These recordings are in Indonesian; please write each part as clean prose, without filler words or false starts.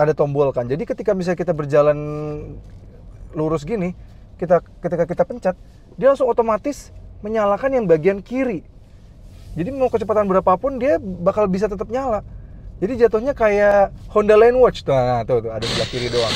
ada tombol kan. Jadi ketika misalnya kita berjalan lurus gini, ketika kita pencet, dia langsung otomatis menyalakan yang bagian kiri. Jadi mau kecepatan berapapun dia bakal bisa tetap nyala. Jadi jatuhnya kayak Honda Line Watch. Nah, tuh ada sebelah kiri doang.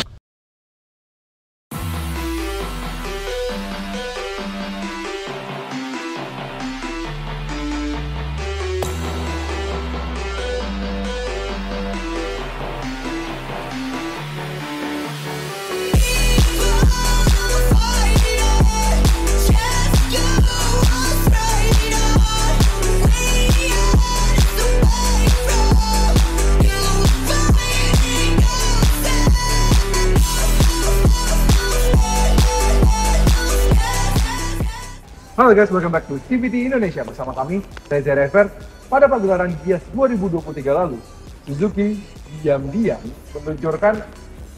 Halo guys, welcome back to CVT Indonesia. Bersama kami, Reza Rever. Pada pagelaran Gias 2023 lalu, Suzuki diam-diam meluncurkan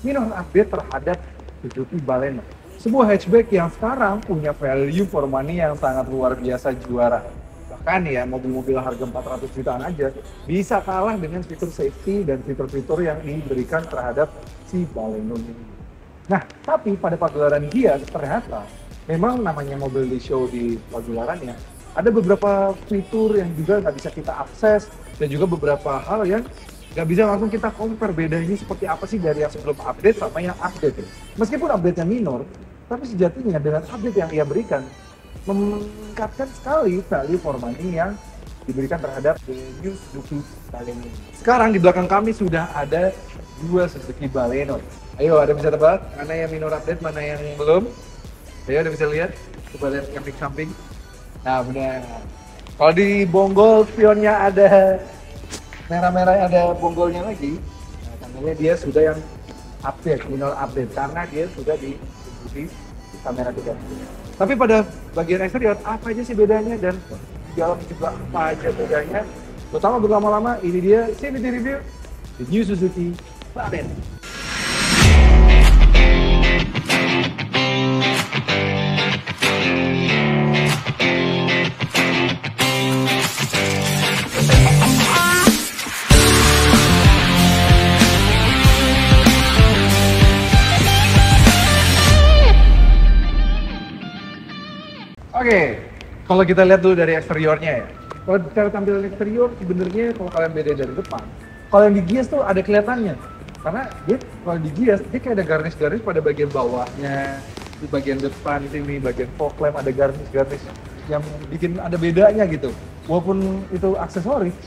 minor update terhadap Suzuki Baleno. Sebuah hatchback yang sekarang punya value for money yang sangat luar biasa juara. Bahkan ya, mobil-mobil harga 400 jutaan aja bisa kalah dengan fitur safety dan fitur-fitur yang diberikan terhadap si Baleno ini. Nah, tapi pada pagelaran Gias ternyata memang namanya mobil di show di pagelarannya, ada beberapa fitur yang juga nggak bisa kita akses dan juga beberapa hal yang nggak bisa langsung kita compare bedanya seperti apa sih dari yang sebelum update sama yang update. Meskipun update-nya minor, tapi sejatinya dengan update yang ia berikan meningkatkan sekali value for money yang diberikan terhadap the new Suzuki Baleno. Sekarang di belakang kami sudah ada dua Suzuki Baleno. Ayo, ada bisa tebak mana yang minor update, mana yang belum? Ya udah bisa lihat, coba lihat yang di samping. Nah benar. Kalau di bonggol spionnya ada merah-merah, ada bonggolnya lagi. Nah, tandanya dia sudah yang update, minor update karena dia sudah di kamera 3. Tapi pada bagian eksterior apa aja sih bedanya dan di dalam juga apa aja bedanya? Pertama berlama-lama ini dia CVT review the new Suzuki Baleno. Oke, kalau kita lihat dulu dari eksteriornya ya. Kalau cara tampilan eksterior sebenarnya kalau kalian beda dari depan, kalau yang di Gias tuh ada kelihatannya. Karena dia kalau di Gias dia kayak ada garis-garis pada bagian bawahnya, di bagian depan sini, bagian fog lamp ada garis-garis yang bikin ada bedanya gitu. Walaupun itu aksesoris,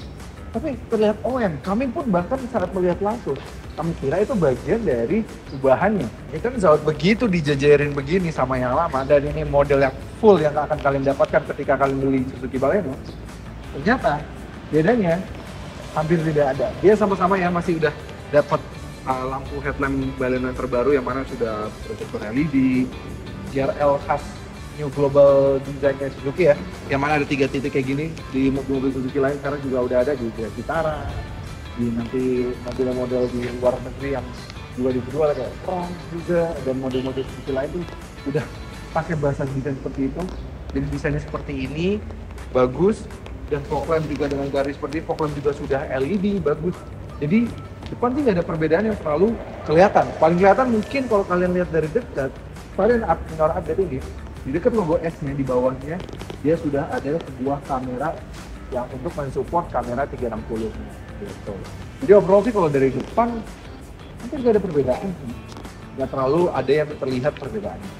tapi terlihat OM. Kami pun bahkan saat melihat langsung, kami kira itu bagian dari ubahannya. Ini kan saat begitu dijajarin begini sama yang lama, dan ini model yang full yang akan kalian dapatkan ketika kalian beli Suzuki Baleno. Ternyata bedanya hampir tidak ada. Dia sama-sama ya masih udah dapat lampu headlamp Baleno yang terbaru yang mana sudah berfitur LED, GRL khas New Global Design-nya Suzuki ya, yang mana ada 3 titik kayak gini di mobil-mobil Suzuki lain sekarang juga udah ada di Grand Vitara, di nanti model-model di luar negeri yang 2002 kayak Tron juga, dan model-model Suzuki lain tuh udah pakai bahasan desain seperti itu. Jadi desainnya seperti ini bagus, dan fog lamp juga dengan garis seperti ini, fog lamp juga sudah LED bagus. Jadi depan sih nggak ada perbedaan yang terlalu kelihatan. Paling kelihatan mungkin kalau kalian lihat dari dekat, kalian minor update ini di dekat logo S-nya di bawahnya dia sudah ada sebuah kamera yang untuk mensupport kamera 360 gitu. Jadi overall sih kalau dari depan hampir nggak ada perbedaan, nggak terlalu ada yang terlihat perbedaannya.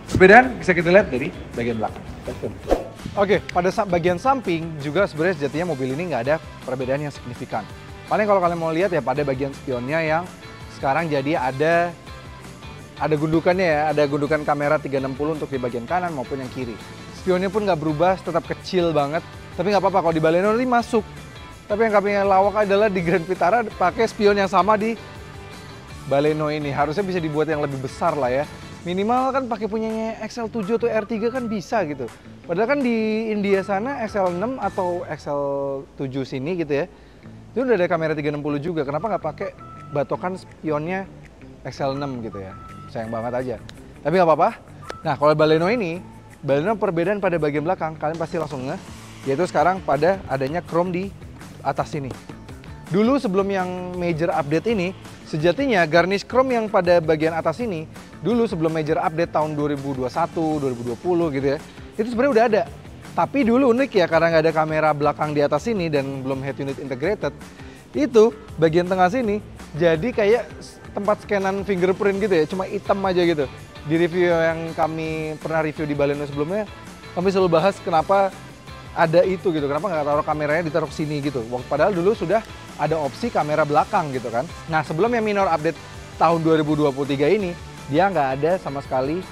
Perbedaan bisa kita lihat dari bagian belakang. Oke, pada bagian samping juga sebenarnya sejatinya mobil ini nggak ada perbedaan yang signifikan. Paling kalau kalian mau lihat ya pada bagian spionnya yang sekarang jadi ada gundukannya ya, ada gundukan kamera 360 untuk di bagian kanan maupun yang kiri. Spionnya pun nggak berubah, tetap kecil banget. Tapi nggak apa-apa kalau di Baleno ini masuk. Tapi yang kami lawak adalah di Grand Vitara pakai spion yang sama di Baleno ini. Harusnya bisa dibuat yang lebih besar lah ya. Minimal kan pakai punyanya XL7 atau R3 kan bisa gitu. Padahal kan di India sana XL6 atau XL7 sini gitu ya, itu udah ada kamera 360 juga. Kenapa nggak pakai batokan spionnya XL6 gitu ya? Sayang banget aja. Tapi nggak apa-apa. Nah kalau Baleno ini, Baleno perbedaan pada bagian belakang kalian pasti langsung ngeh, yaitu sekarang pada adanya chrome di atas sini. Dulu sebelum yang major update ini, Sejatinya garnish chrome yang pada bagian atas ini dulu sebelum major update tahun 2021, 2020 gitu ya, itu sebenarnya udah ada. Tapi dulu unik ya, karena nggak ada kamera belakang di atas sini dan belum head unit integrated, itu bagian tengah sini jadi kayak tempat scanan fingerprint gitu ya, cuma hitam aja gitu. Di review yang kami pernah review di Baleno sebelumnya, kami selalu bahas kenapa ada itu gitu, kenapa nggak taruh kameranya ditaruh sini gitu. Padahal dulu sudah ada opsi kamera belakang gitu kan. Nah sebelum yang minor update tahun 2023 ini, dia nggak ada sama sekali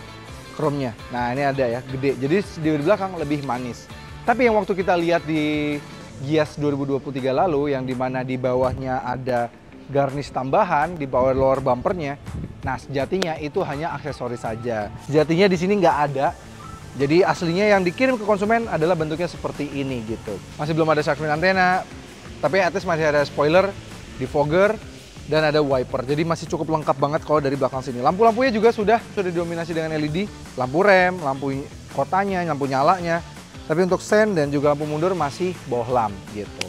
chrome-nya. Nah ini ada ya, gede. Jadi di belakang lebih manis. Tapi yang waktu kita lihat di Gias 2023 lalu, yang dimana di bawahnya ada garnish tambahan di bawah lower bumpernya, nah sejatinya itu hanya aksesoris saja. Sejatinya di sini nggak ada. Jadi aslinya yang dikirim ke konsumen adalah bentuknya seperti ini gitu. Masih belum ada shark fin antena, tapi at least masih ada spoiler, defogger, dan ada wiper. Jadi masih cukup lengkap banget kalau dari belakang sini. Lampu-lampunya juga sudah didominasi dengan LED, lampu rem, lampu kotanya, lampu nyalanya. Tapi untuk sen dan juga lampu mundur masih bohlam gitu.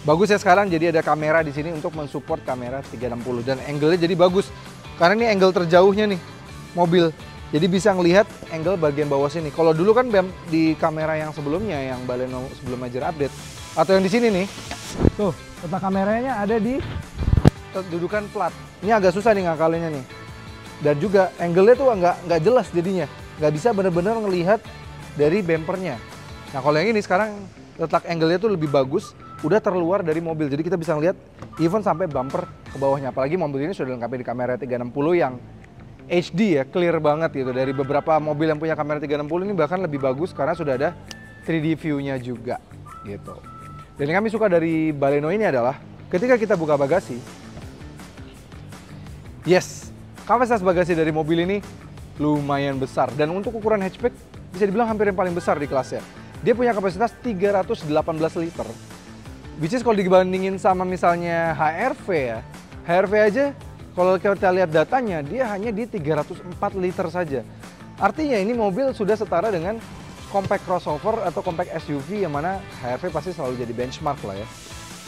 Bagus ya sekarang, jadi ada kamera di sini untuk mensupport kamera 360 dan angle-nya jadi bagus. Karena ini angle terjauhnya nih mobil. Jadi bisa ngelihat angle bagian bawah sini. Kalau dulu kan di kamera yang sebelumnya, yang Baleno sebelum major update, atau yang di sini nih, tuh letak kameranya ada di kedudukan plat. Ini agak susah nih ngakalinnya nih. Dan juga angle-nya tuh nggak jelas jadinya. Nggak bisa bener-bener ngelihat dari bumpernya. Nah kalau yang ini sekarang letak angle-nya tuh lebih bagus, udah terluar dari mobil. Jadi kita bisa ngelihat even sampai bumper ke bawahnya. Apalagi mobil ini sudah dilengkapi di kamera 360 yang HD ya, clear banget gitu. Dari beberapa mobil yang punya kamera 360 ini bahkan lebih bagus karena sudah ada 3D view-nya juga gitu. Dan yang kami suka dari Baleno ini adalah ketika kita buka bagasi, yes, kapasitas bagasi dari mobil ini lumayan besar. Dan untuk ukuran hatchback bisa dibilang hampir yang paling besar di kelasnya. Dia punya kapasitas 318 liter. Which is kalau dibandingin sama misalnya HRV ya, HRV aja kalau kita lihat datanya, dia hanya di 304 liter saja. Artinya ini mobil sudah setara dengan compact crossover atau compact SUV yang mana HRV pasti selalu jadi benchmark lah ya.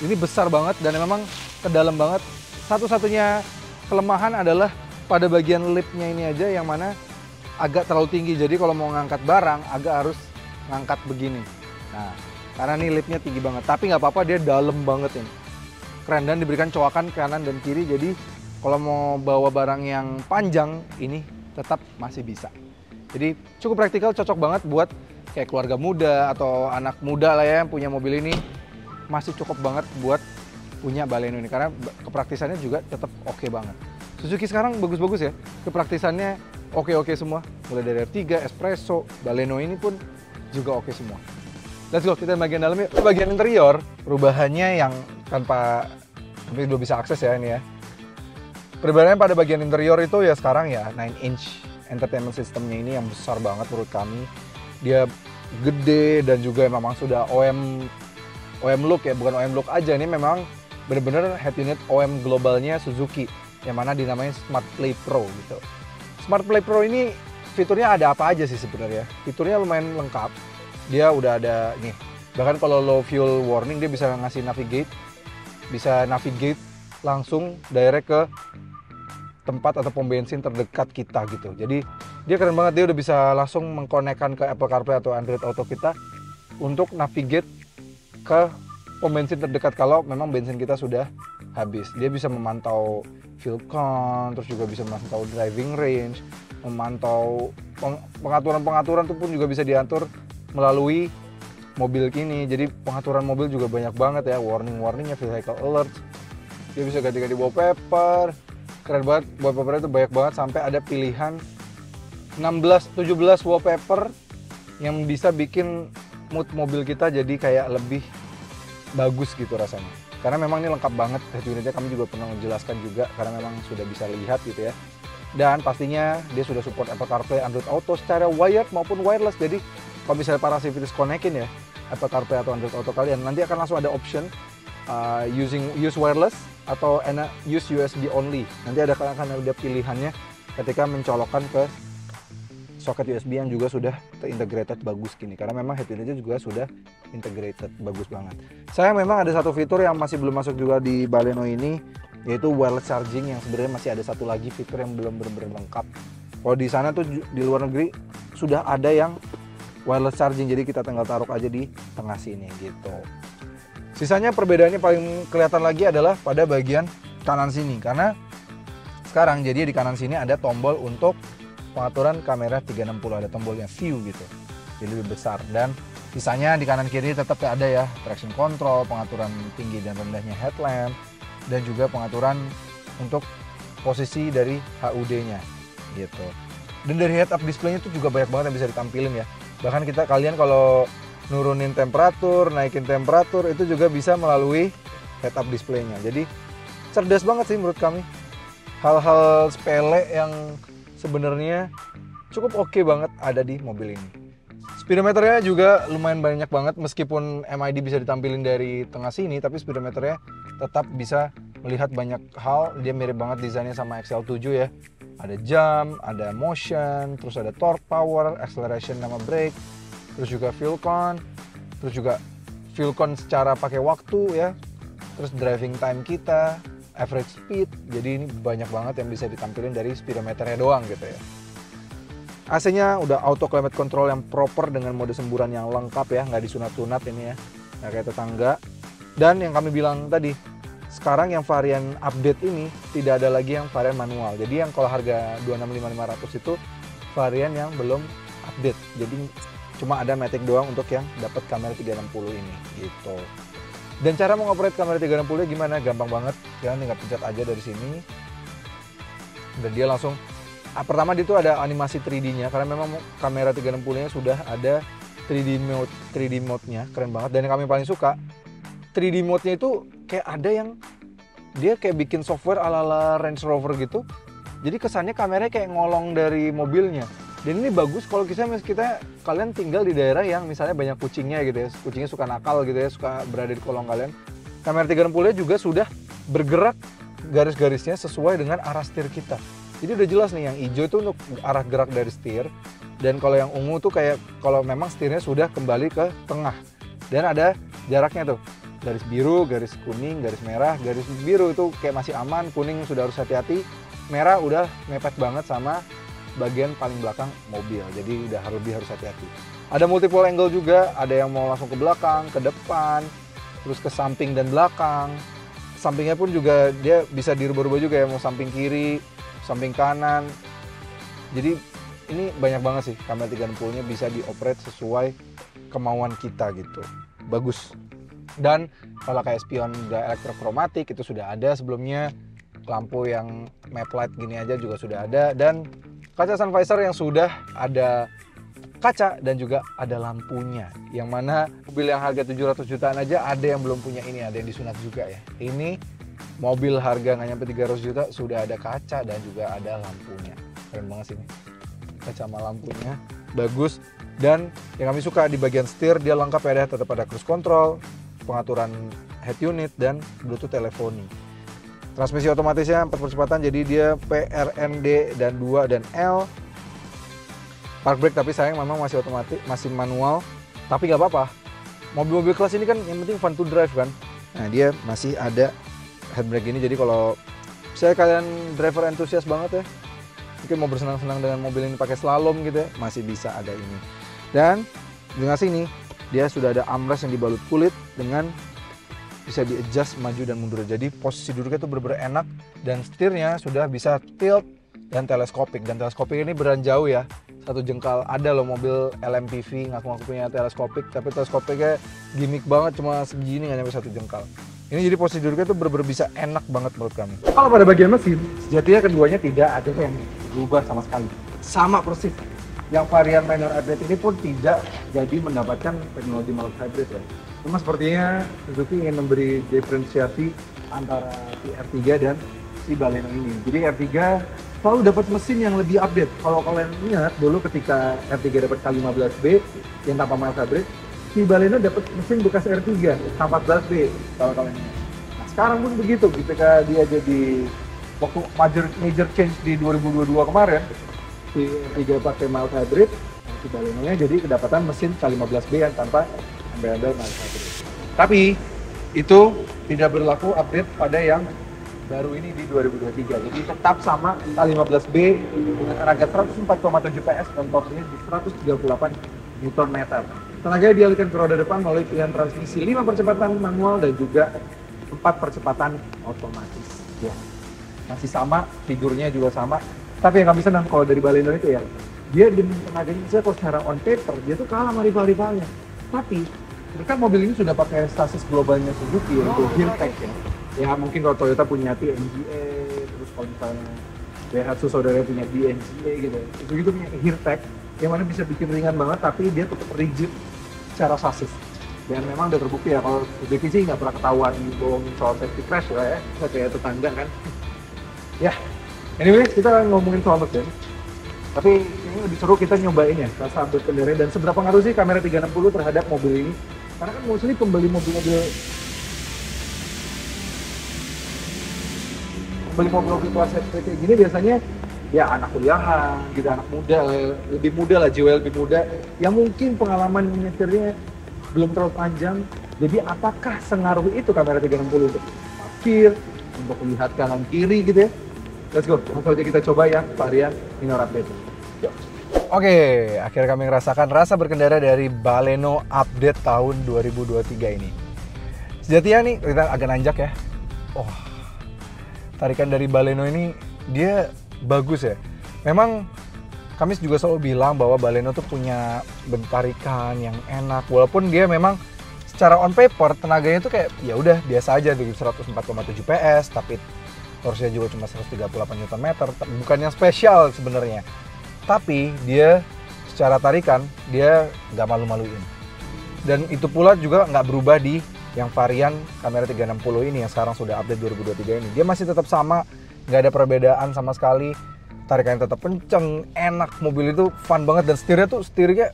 Ini besar banget dan memang ke dalam banget. Satu-satunya kelemahan adalah pada bagian lipnya ini aja yang mana agak terlalu tinggi. Jadi kalau mau ngangkat barang agak harus ngangkat begini. Nah, karena ini lipnya tinggi banget. Tapi nggak apa-apa, dia dalam banget ini. Keren dan diberikan coakan kanan dan kiri. Jadi kalau mau bawa barang yang panjang, ini tetap masih bisa. Jadi cukup praktikal, cocok banget buat kayak keluarga muda atau anak muda lah ya yang punya mobil ini. Masih cukup banget buat punya Baleno ini, karena kepraktisannya juga tetap oke banget. Suzuki sekarang bagus-bagus ya, kepraktisannya oke-oke semua. Mulai dari R3, Espresso, Baleno ini pun juga oke semua. Let's go, kita bagian dalam yuk. Bagian interior, perubahannya yang tanpa, tapi belum bisa akses ya ini ya. Perbedaannya pada bagian interior itu ya sekarang ya 9-inch entertainment systemnya ini yang besar banget menurut kami. Dia gede dan juga memang sudah OM look ya, bukan OM look aja, ini memang bener-bener head unit OM globalnya Suzuki yang mana dinamain Smart Play Pro gitu. Smart Play Pro ini fiturnya ada apa aja sih sebenarnya? Fiturnya lumayan lengkap. Dia udah ada nih, bahkan kalau low fuel warning dia bisa ngasih navigate langsung direct ke tempat atau pom bensin terdekat kita gitu. Jadi dia keren banget, dia udah bisa langsung mengkonekkan ke Apple CarPlay atau Android Auto kita untuk navigate ke pom bensin terdekat kalau memang bensin kita sudah habis. Dia bisa memantau fuel count, terus juga bisa memantau driving range, memantau pengaturan-pengaturan itu pun juga bisa diatur melalui mobil ini. Jadi pengaturan mobil juga banyak banget ya, warning-warningnya, vehicle alert. Dia bisa ganti-ganti wallpaper. Keren banget, wallpapernya itu banyak banget sampai ada pilihan 16-17 wallpaper yang bisa bikin mood mobil kita jadi kayak lebih bagus gitu rasanya. Karena memang ini lengkap banget head unitnya, kami juga pernah menjelaskan juga karena memang sudah bisa lihat gitu ya. Dan pastinya dia sudah support Apple CarPlay, Android Auto secara wired maupun wireless. Jadi kalau misalnya para civilis konekin ya Apple CarPlay atau Android Auto kalian, nanti akan langsung ada option use wireless atau use USB only. Nanti akan ada pilihannya ketika mencolokkan ke soket USB yang juga sudah terintegrated bagus gini. Karena memang head unitnya juga sudah integrated bagus banget. Saya memang ada satu fitur yang masih belum masuk juga di Baleno ini, yaitu wireless charging, yang sebenarnya masih ada satu lagi fitur yang belum benar-benar lengkap. Kalau di sana tuh di luar negeri sudah ada yang wireless charging, jadi kita tinggal taruh aja di tengah sini gitu. Sisanya perbedaannya paling kelihatan lagi adalah pada bagian kanan sini, karena sekarang jadi di kanan sini ada tombol untuk pengaturan kamera 360, ada tombolnya view gitu, jadi lebih besar. Dan sisanya di kanan kiri tetap ada ya, traction control, pengaturan tinggi dan rendahnya headlamp, dan juga pengaturan untuk posisi dari HUD-nya gitu. Dan dari head up display-nya itu juga banyak banget yang bisa ditampilin ya. Bahkan kalian kalau nurunin temperatur, naikin temperatur itu juga bisa melalui head up display-nya. Jadi cerdas banget sih menurut kami. Hal-hal sepele yang sebenarnya cukup oke banget ada di mobil ini. Speedometernya juga lumayan banyak banget, meskipun MID bisa ditampilin dari tengah sini, tapi speedometernya tetap bisa melihat banyak hal. Dia mirip banget desainnya sama XL7 ya. Ada jump, ada motion, terus ada torque, power, acceleration sama brake, terus juga fuel con, terus juga fuel con secara pakai waktu ya, terus driving time kita, average speed. Jadi ini banyak banget yang bisa ditampilin dari speedometernya doang gitu ya. AC-nya udah auto climate control yang proper dengan mode semburan yang lengkap ya, nggak disunat-sunat ini ya, nggak kayak tetangga. Dan yang kami bilang tadi, sekarang yang varian update ini tidak ada lagi yang varian manual. Jadi yang kalau harga 265.500 itu varian yang belum update. Jadi cuma ada Matic doang untuk yang dapat kamera 360 ini gitu. Dan cara mengoperate kamera 360 gimana? Gampang banget, kalian tinggal pencet aja dari sini. Dan dia langsung pertama dia tuh ada animasi 3D-nya, karena memang kamera 360-nya sudah ada 3D mode-nya, keren banget. Dan yang kami paling suka, 3D mode-nya itu kayak ada yang dia kayak bikin software ala-ala Range Rover gitu. Jadi kesannya kameranya kayak ngolong dari mobilnya. Dan ini bagus kalau kalian tinggal di daerah yang misalnya banyak kucingnya gitu ya. Kucingnya suka nakal gitu ya, suka berada di kolong kalian. Kamera 360-nya juga sudah bergerak garis-garisnya sesuai dengan arah setir kita. Jadi udah jelas nih, yang hijau itu untuk arah gerak dari setir, dan kalau yang ungu tuh kayak kalau memang setirnya sudah kembali ke tengah. Dan ada jaraknya tuh, garis biru, garis kuning, garis merah. Garis biru itu kayak masih aman, kuning sudah harus hati-hati, merah udah mepet banget sama bagian paling belakang mobil, jadi udah lebih harus hati-hati. Ada multiple angle juga, ada yang mau langsung ke belakang, ke depan, terus ke samping dan belakang. Sampingnya pun juga dia bisa dirubah-rubah juga ya, mau samping kiri, samping kanan. Jadi ini banyak banget sih, kamera 360-nya bisa dioperate sesuai kemauan kita gitu. Bagus. Dan kalau kayak spion elektrokromatik itu sudah ada sebelumnya. Lampu yang map light gini aja juga sudah ada, dan kaca sun visor yang sudah ada kaca dan juga ada lampunya. Yang mana mobil yang harga 700 jutaan aja ada yang belum punya ini, ada yang disunat juga ya. Ini mobil harga nggak nyampe 300 juta sudah ada kaca dan juga ada lampunya. Keren banget sih ini. Kaca sama lampunya bagus. Dan yang kami suka di bagian setir, dia lengkap ya, tetap ada cruise control, pengaturan head unit, dan Bluetooth teleponi. Transmisi otomatisnya 4 percepatan, jadi dia PRMD dan 2 dan L. Park brake tapi sayang memang masih otomatis, masih manual. Tapi nggak apa-apa. Mobil-mobil kelas ini kan yang penting fun to drive kan. Nah dia masih ada handbrake ini, jadi kalau saya kalian driver entusias banget ya, mungkin mau bersenang-senang dengan mobil ini pakai slalom gitu ya, masih bisa ada ini. Dan dengan sini dia sudah ada armrest yang dibalut kulit dengan bisa di-adjust maju dan mundur. Jadi posisi duduknya itu benar-benar enak, dan setirnya sudah bisa tilt dan teleskopik. Dan teleskopik ini beran jauh ya, 1 jengkal. Ada loh mobil LMPV ngaku-ngaku punya teleskopik, tapi teleskopiknya gimmick banget, cuma segini nggak nyampe 1 jengkal. Ini jadi posisi duduknya itu benar-benar bisa enak banget menurut kami. Kalau pada bagian mesin, sejatinya keduanya tidak ada yang berubah sama sekali. Sama persis. Yang varian minor update ini pun tidak jadi mendapatkan teknologi mild hybrid ya. Cuma sepertinya Suzuki ingin memberi diferensiasi antara si R3 dan si Baleno ini. Jadi R3 selalu dapat mesin yang lebih update. Kalau kalian ingat dulu ketika R3 dapat K15B yang tanpa mild hybrid, si Baleno dapat mesin bekas R3 K14B kalau kalian ingat. Nah sekarang pun begitu, ketika dia jadi waktu major change di 2022 kemarin, si R3 pakai mild hybrid, si Baleno-nya jadi kedapatan mesin K15B yang tanpa embel-embel mild hybrid. Tapi itu tidak berlaku update pada yang baru ini di 2023. Jadi tetap sama A15B dengan tenaga 104,7 PS dan torsinya di 138 Nm. Tenaganya dialihkan ke roda depan melalui pilihan transmisi 5 percepatan manual dan juga 4 percepatan otomatis. Ya, masih sama, figurnya juga sama. Tapi yang kami senang kalau dari Baleno itu ya, dia dengan tenaganya bisa kalau secara on paper dia tuh kalah sama rival-rivalnya. Tapi kan mobil ini sudah pakai stasis globalnya Suzuki yaitu Hiltech ya. Ya mungkin kalau Toyota punya TNGA, terus kalau misalnya Daihatsu saudara punya DNGA gitu. Itu gitu punya Hiltech yang mana bisa bikin ringan banget tapi dia tetap rigid secara sasis. Dan memang udah terbukti ya kalau Suzuki sih nggak pernah ketahuan bohongin soal safety crash lah ya, kayak tetangga kan. Ya, anyway kita ngomongin soal mesin. Tapi ini lebih seru kita nyobain ya rasa berkendara dan seberapa ngaruh sih kamera 360 terhadap mobil ini. Karena kan mostly pembeli mobil-mobil kelas kayak gini biasanya ya anak kuliahan, gitu anak muda, lebih muda lah, jiwa lebih muda, yang mungkin pengalaman nyetirnya belum terlalu panjang. Jadi apakah sengaruh itu kamera 360 untuk parkir, untuk melihat kanan kiri gitu ya? Let's go, langsung aja kita coba ya varian minor update. Yuk. Oke, akhirnya kami merasakan rasa berkendara dari Baleno update tahun 2023 ini. Sejatinya nih, kita agak nanjak ya. Oh, tarikan dari Baleno ini dia bagus ya. Memang kami juga selalu bilang bahwa Baleno tuh punya tarikan yang enak. Walaupun dia memang secara on paper tenaganya tuh kayak ya udah biasa aja di 104,7 PS, tapi torsinya juga cuma 138 Nm, bukan yang spesial sebenarnya. Tapi dia secara tarikan dia nggak malu-maluin. Dan itu pula juga nggak berubah di yang varian kamera 360 ini yang sekarang sudah update 2023 ini. Dia masih tetap sama, nggak ada perbedaan sama sekali. Tarikannya tetap kenceng, enak, mobil itu fun banget dan setirnya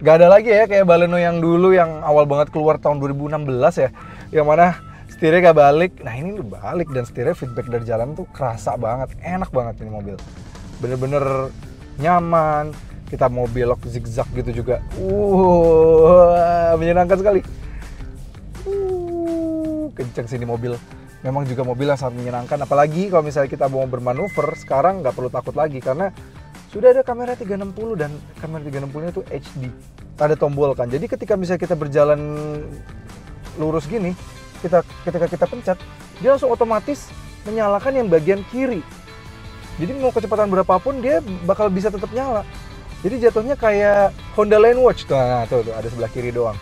nggak ada lagi ya kayak Baleno yang dulu yang awal banget keluar tahun 2016 ya, yang mana setirnya gak balik. Nah ini udah balik dan setirnya feedback dari jalan tuh kerasa banget, enak banget ini mobil. Bener-bener nyaman, kita mau belok zigzag gitu juga, menyenangkan sekali. Kenceng sih ini mobil. Memang juga mobil yang sangat menyenangkan, apalagi kalau misalnya kita mau bermanuver, sekarang nggak perlu takut lagi karena sudah ada kamera 360 dan kamera 360-nya itu HD. Ada tombol kan, jadi ketika misalnya kita berjalan lurus gini, ketika kita pencet, dia langsung otomatis menyalakan yang bagian kiri. Jadi mau kecepatan berapapun dia bakal bisa tetap nyala. Jadi jatuhnya kayak Honda Lane Watch tuh, nah, tuh ada sebelah kiri doang.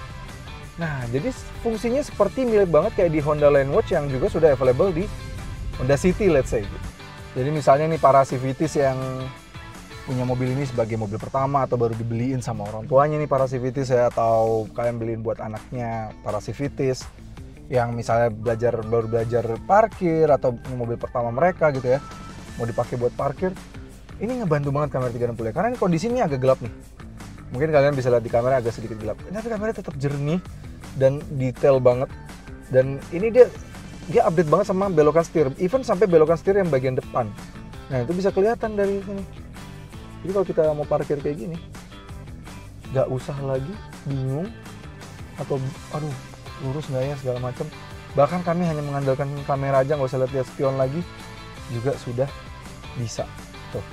Nah, jadi fungsinya seperti mirip banget kayak di Honda Lane Watch yang juga sudah available di Honda City, let's say. Jadi misalnya nih para civities yang punya mobil ini sebagai mobil pertama atau baru dibeliin sama orang tuanya nih para civities ya, atau kalian beliin buat anaknya para civities yang misalnya baru belajar parkir atau mobil pertama mereka gitu ya, mau dipakai buat parkir, ini ngebantu banget kamera 360 ya, karena ini kondisinya agak gelap nih. Mungkin kalian bisa lihat di kamera agak sedikit gelap, tapi kameranya tetap jernih dan detail banget. Dan ini dia update banget sama belokan setir, even sampai belokan setir yang bagian depan. Nah itu bisa kelihatan dari sini. Jadi kalau kita mau parkir kayak gini, nggak usah lagi bingung atau aduh lurus nggak ya segala macam. Bahkan kami hanya mengandalkan kamera aja, nggak usah lihat spion lagi, juga sudah bisa. Tuh,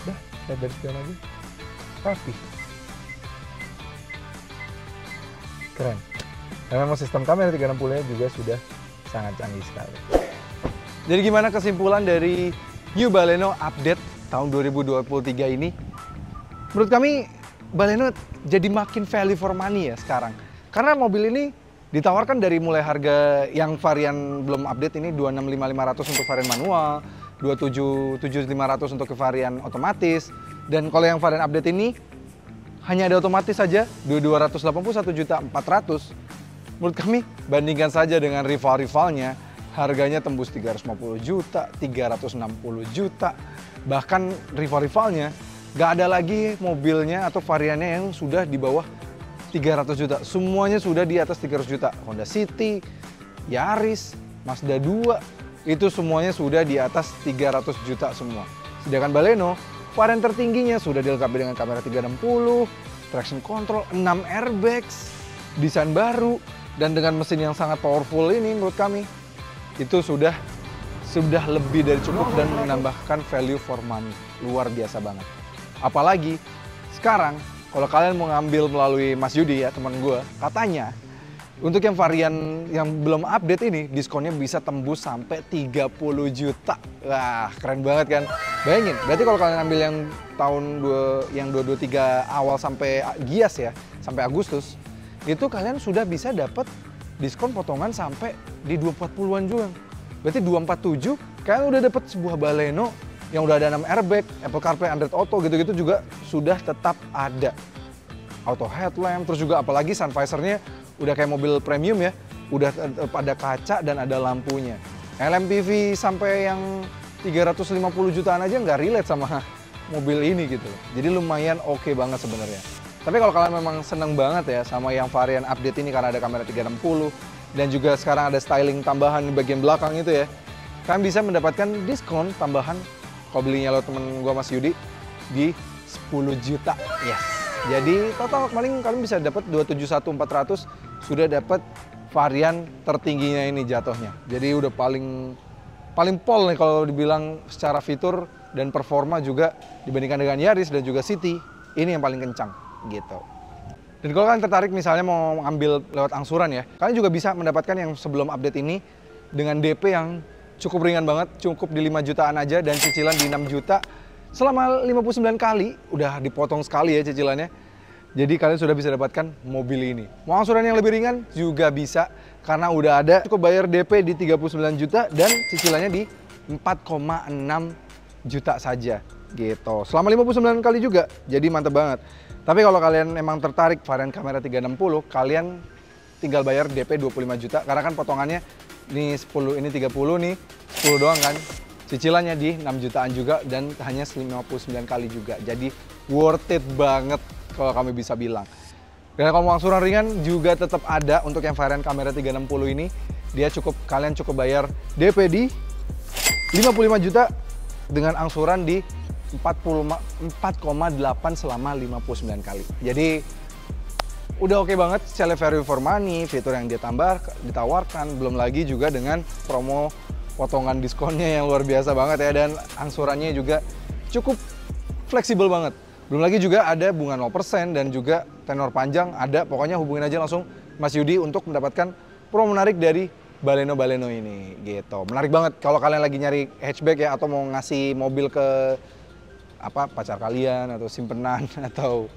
udah lihat dari spion aja, rapi, keren. Dan memang sistem kamera 360-nya juga sudah sangat canggih sekali. Jadi gimana kesimpulan dari New Baleno update tahun 2023 ini? Menurut kami Baleno jadi makin value for money ya sekarang. Karena mobil ini ditawarkan dari mulai harga yang varian belum update ini 265.500 untuk varian manual, 277.500 untuk varian otomatis, dan kalau yang varian update ini hanya ada otomatis saja 281.400.000. Menurut kami bandingkan saja dengan rival-rivalnya, harganya tembus 350 juta, 360 juta. Bahkan rival-rivalnya gak ada lagi mobilnya atau variannya yang sudah di bawah 300 juta. Semuanya sudah di atas 300 juta. Honda City, Yaris, Mazda 2, itu semuanya sudah di atas 300 juta semua. Sedangkan Baleno, varian tertingginya sudah dilengkapi dengan kamera 360, traction control, 6 airbags, desain baru, dan dengan mesin yang sangat powerful ini menurut kami, itu sudah sudah lebih dari cukup dan menambahkan value for money. Luar biasa banget. Apalagi sekarang kalau kalian mau ngambil melalui Mas Yudi ya, teman gue, katanya untuk yang varian yang belum update ini, diskonnya bisa tembus sampai 30 juta. Wah, keren banget kan? Bayangin, berarti kalau kalian ambil yang tahun 2023 awal sampai Gias ya, sampai Agustus, itu kalian sudah bisa dapat diskon potongan sampai di 240-an juga. Berarti 247, kalian udah dapat sebuah Baleno yang udah ada 6 airbag, Apple CarPlay, Android Auto, gitu-gitu juga sudah tetap ada. Auto headlamp, terus juga apalagi sun visor-nya udah kayak mobil premium ya, udah ada kaca dan ada lampunya. LMPV sampai yang 350 jutaan aja nggak relate sama mobil ini gitu. Jadi lumayan oke banget sebenarnya. Tapi kalau kalian memang seneng banget ya sama yang varian update ini karena ada kamera 360 dan juga sekarang ada styling tambahan di bagian belakang itu ya, kalian bisa mendapatkan diskon tambahan kalau belinya lo temen gua Mas Yudi di 10 juta. Yes. Jadi total paling kalian bisa dapat 271.400, sudah dapat varian tertingginya ini jatuhnya. Jadi udah paling pol nih kalau dibilang secara fitur dan performa juga dibandingkan dengan Yaris dan juga City, ini yang paling kencang gitu. Dan kalau kalian tertarik misalnya mau ambil lewat angsuran ya, kalian juga bisa mendapatkan yang sebelum update ini dengan DP yang cukup ringan banget, cukup di 5 jutaan aja dan cicilan di 6 juta. Selama 59 kali, udah dipotong sekali ya cicilannya. Jadi kalian sudah bisa dapatkan mobil ini. Mau angsuran yang lebih ringan juga bisa, karena udah ada cukup bayar DP di 39 juta dan cicilannya di 4,6 juta saja gitu. Selama 59 kali juga, jadi mantep banget. Tapi kalau kalian emang tertarik varian kamera 360, kalian tinggal bayar DP 25 juta, karena kan potongannya ini 10, ini 30 nih, 10 doang kan. Cicilannya di 6 jutaan juga dan hanya 59 kali juga. Jadi worth it banget kalau kami bisa bilang. Dan kalau mau angsuran ringan juga tetap ada untuk yang varian kamera 360 ini. Dia kalian cukup bayar DP di 55 juta dengan angsuran di 4,8 selama 59 kali. Jadi udah oke banget secara value for money, fitur yang ditawarkan, belum lagi juga dengan promo potongan diskonnya yang luar biasa banget ya, dan angsurannya juga cukup fleksibel banget. Belum lagi juga ada bunga 0% dan juga tenor panjang ada. Pokoknya hubungin aja langsung Mas Yudi untuk mendapatkan promo menarik dari Baleno ini gitu. Menarik banget kalau kalian lagi nyari hatchback ya, atau mau ngasih mobil ke pacar kalian atau simpenan atau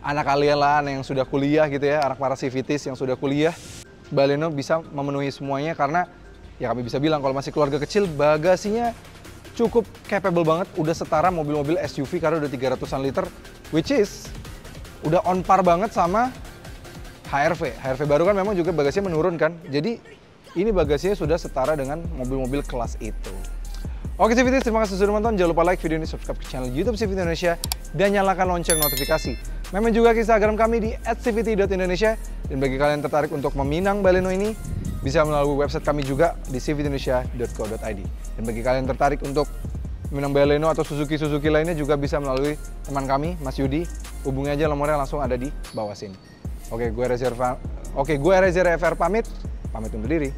anak kalian lah yang sudah kuliah gitu ya, anak para civitis yang sudah kuliah. Baleno bisa memenuhi semuanya karena ya kami bisa bilang kalau masih keluarga kecil, bagasinya cukup capable banget, udah setara mobil-mobil SUV karena udah 300-an liter, which is udah on par banget sama HRV. HRV baru kan memang juga bagasinya menurun kan, jadi ini bagasinya sudah setara dengan mobil-mobil kelas itu. Oke Civities, terima kasih sudah menonton. Jangan lupa like video ini, subscribe ke channel YouTube Civity Indonesia, dan nyalakan lonceng notifikasi. Memang juga ke Instagram kami di @civity.indonesia. Dan bagi kalian tertarik untuk meminang Baleno ini, bisa melalui website kami juga di civityindonesia.co.id. Dan bagi kalian tertarik untuk meminang Baleno atau Suzuki lainnya juga bisa melalui teman kami, Mas Yudi. Hubungi aja, nomornya langsung ada di bawah sini. Oke, gue Reza FR pamit undur diri.